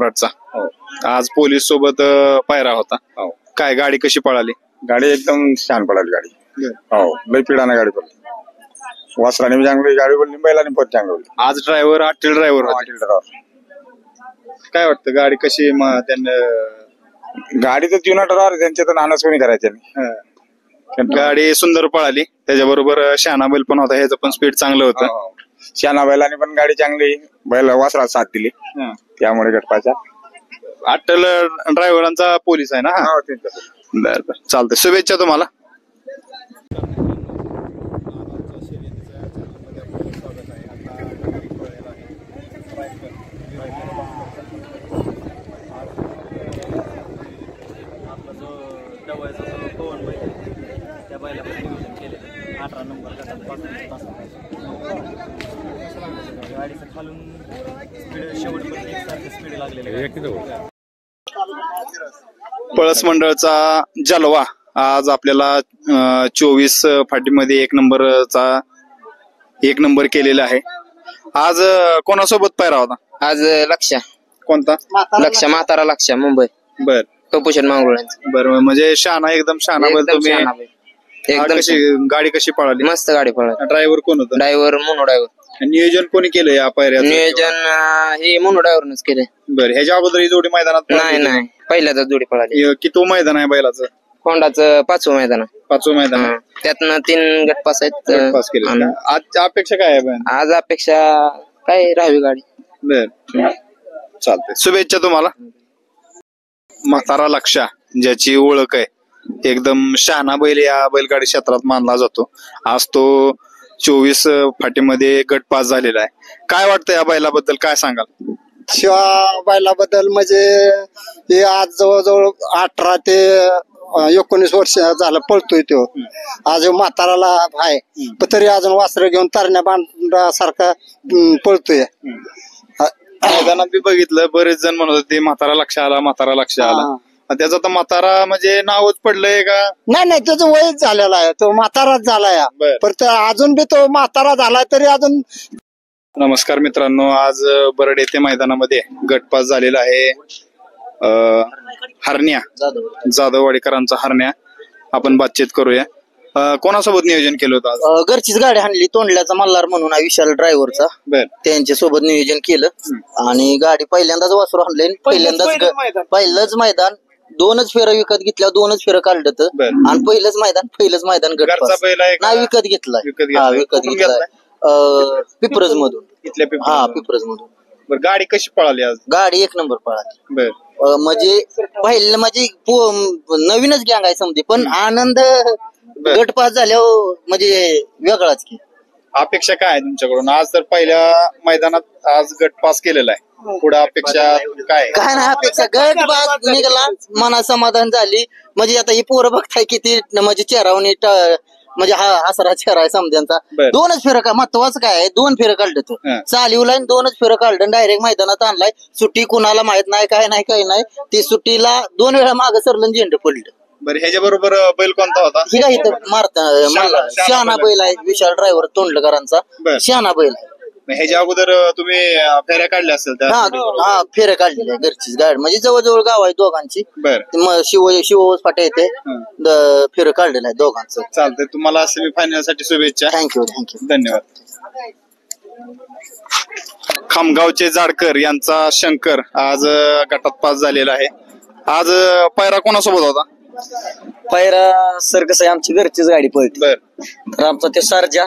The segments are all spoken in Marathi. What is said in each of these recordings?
सम्राटचा आज पोलीस सोबत पायरा होता. काय गाडी कशी पळाली? गाडी एकदम छान पळाली गाडी. हो लई पिढाने गाडी पडली. वासराने चांगली गाडी पडली, बैलाने पण चांगली. आज ड्रायव्हर अटील ड्रायव्हर काय वाटतं गाडी कशी त्यांना? गाडी तर जुनाट त्यांच्या तर नानच कोणी करायचं. गाडी सुंदर पळाली. त्याच्याबरोबर शहाणा बैल पण होता, ह्याचं पण स्पीड चांगलं होतं. शहाणा बैलाने पण गाडी चांगली बैल वासरात साथ दिली, त्यामुळे गटपाचा अट्टल ड्रायव्हरांचा पोलीस आहे ना. बर चालतंय, शुभेच्छा तुम्हाला. पळस मंडळचा जलवा आज आपल्याला 24 फाटीमध्ये 1 नंबर केलेला आहे. आज कोणासोबत पायरा होता? आज लक्ष्या. कोणता? लक्ष्या म्हातारा लक्ष्या मुंबई. बर कपुशन मांगरुळ्यांचं. बर म्हणजे शहाणा एकदम शहाणा बैल तुम्ही. गाडी कशी पळाली? मस्त गाडी पळाली. ड्रायव्हर कोण होता? Driver mono driver. नियोजन कोणी केलं या पायऱ्याचं? नियोजन हे मोनो ड्रायव्हरनच केले. बरं ह्याच्या अगोदर ही जोडी मैदानात? नाही पहिल्याच जोडी पळाली. किती मैदान आहे बैलाचं? कोंडाचं 5वं मैदान. 5वं मैदान. त्यातनं 3 गटपास आहेत. आज अपेक्षा काय आहे? आज अपेक्षा काय राहावी गाडी. बर चालतंय, शुभेच्छा तुम्हाला. म्हातारा लक्ष्या ज्याची ओळख आहे, एकदम शहाणा बैल या बैलगाडी क्षेत्रात मानला जातो. आज तो 24 फाटीमध्ये गट पास झालेला आहे. काय वाटतं या बैलाबद्दल, काय सांगाल? शिवा बैलाबद्दल म्हणजे हे आज जवळजवळ 18 ते 19 वर्ष झालं पळतोय तो. आज म्हाताराला आहे पण तरी अजून वासरं घेऊन तरण्या बांधण्यासारखा पळतोय. मैदानात बी बघितलं, बरेच जण म्हणत होते म्हातारा लक्ष आला. त्याचा तर म्हातारा म्हणजे नावच पडलंय का? नाही त्याचं वयच झालेलं आहे, तो म्हाताराच झालाय. पण अजून बी तो म्हातारा झालाय तरी अजून. नमस्कार मित्रांनो, आज बरड येथे मैदानामध्ये गटपास झालेला आहे. हरण्या जाधववाडीकरांचा हरण्या. आपण बातचीत करूया. कोणासोबत नियोजन केलं होतं? घरचीच गाडी आणली, तोंडल्याचा मल्हार म्हणून आहे विशाल ड्रायव्हरचा. त्यांच्या सोबत नियोजन केलं आणि गाडी पहिल्यांदाच वासरू आणले. पहिलंच मैदान 2च फेरं विकत घेतल्या, 2च फेरं काढलं आणि पहिलंच मैदान गटपास नाही विकत घेतलाय. विकत घेतलाय पिपरज मधून. पिपरज मधून. गाडी कशी पळाली आज? गाडी 1 नंबर पळाली. म्हणजे पहिलं म्हणजे नवीनच गँग आहे समजे, पण आनंद गटपास झाल्यावर म्हणजे वेगळाच की. अपेक्षा काय आहे तुमच्याकडून? आज तर पहिल्या मैदानात आज गटपास केलेला आहे, पुढे अपेक्षा काय? काय नाही अपेक्षा, गटपास निघाला मना समाधान झाली. म्हणजे आता ही पोरं बघताय किती म्हणजे चेहरावणी म्हणजे हा आसरा चेहरा आहे समजांचा. 2च फेरं का महत्वाचं काय आहे, 2 फेरं काढलं तो चालीवला, 2च फेरं काढलं डायरेक्ट मैदानात आणलाय. सुट्टी कुणाला माहित नाही, काय नाही. ती सुट्टीला 2 वेळा मागं सरलं, झेंडं पडलं. बरं ह्याच्या बरोबर बैल कोणता होता? ही काय इथं शहाणा बैल आहे, विशाल ड्रायव्हर तोंडलकरांचा शहाणा बैल आहे. ह्याच्या अगोदर तुम्ही फेऱ्या काढल्या असेल? फेऱ्या काढलेल्या घरचीच गाडी, म्हणजे जवळजवळ गाव आहे दोघांची. शिव फाट्या येते, फेरं काढलेलं आहे दोघांचं. चालतंय, तुम्हाला सेमीफायनल साठी शुभेच्छा. थँक्यू धन्यवाद. खामगावचे जाडकर यांचा शंकर आज गटात पास झालेला आहे. आज पायरा कोणासोबत होता? पायरा सर कसं आहे, आमची घरचीच गाडी पळते. तर आमचा ते सर्जा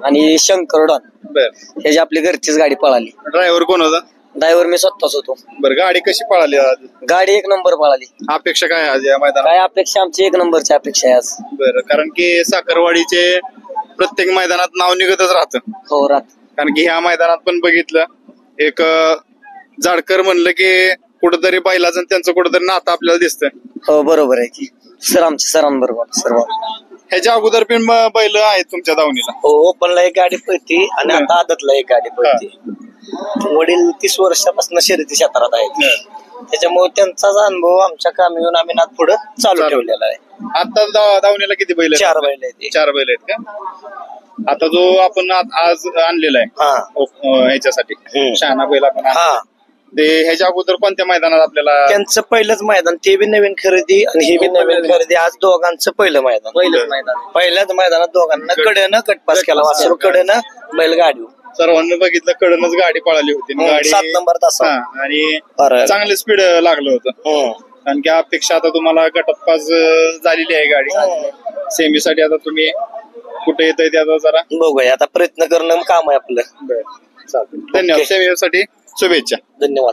आणि शंकर डॉन ह्याची आपली घरचीच गाडी पळाली. ड्रायव्हर कोण होता? ड्रायव्हर मी स्वतःच होतो. बरं गाडी कशी पळाली आज? गाडी 1 नंबर पळाली. अपेक्षा काय आज या मैदानात? काय अपेक्षा, आमची 1 नंबरची अपेक्षा आहे आज. बरं, कारण की साखरवाडीचे प्रत्येक मैदानात नाव निघतच राहतं. हो राहत. कारण की ह्या मैदानात पण बघितलं, एक जाडकर म्हणलं की कुठंतरी बैलाचं त्यांचं कुठंतरी नातं आपल्याला दिसतं. हो बरोबर आहे की सर, आमच्या सरांबरोबर सर्व. ह्याच्या अगोदर पण बैल आहेत तुमच्या दावणीला? हो, ओपनला एक गाडी पळती आणि आता आदतला एक गाडी पळती. वडील 30 वर्षापासून शर्यती क्षेत्रात आहेत, त्याच्यामुळे त्यांचाच अनुभव आमच्या कामी येऊन आम्ही नाद पुढे चालू ठेवलेला आहे. आता दावणीला किती बैल? 4 बैल आहेत. 4 बैल आहेत का? आता जो आपण आज आणलेला आहे ह्याच्यासाठी शहाणा बैल आपण ते ह्याच्या अगोदर कोणत्या मैदानात आपल्याला त्यांचं पहिलंच मैदान, ते बी नवीन खरेदी आणि हे बी नवीन खरेदी. आज दोघांचं पहिलं मैदान, पहिल्याच मैदानात दोघांना कडेनं कटपास केला, वासरू कडेनं बैलगाडी. सर्वांनी बघितलं कडनच गाडी पळाली होती. गाडी 7 नंबर तासा आणि चांगलं स्पीड लागलं होतं. कारण की अपेक्षा आता तुम्हाला गटात पास झालेली आहे गाडी. सेमीसाठी आता तुम्ही कुठे येत ते आता जरा बघूया, आता प्रयत्न करणं काम आहे आपलं. चालतंय. धन्यवाद. सेवेसाठी शुभेच्छा. धन्यवाद.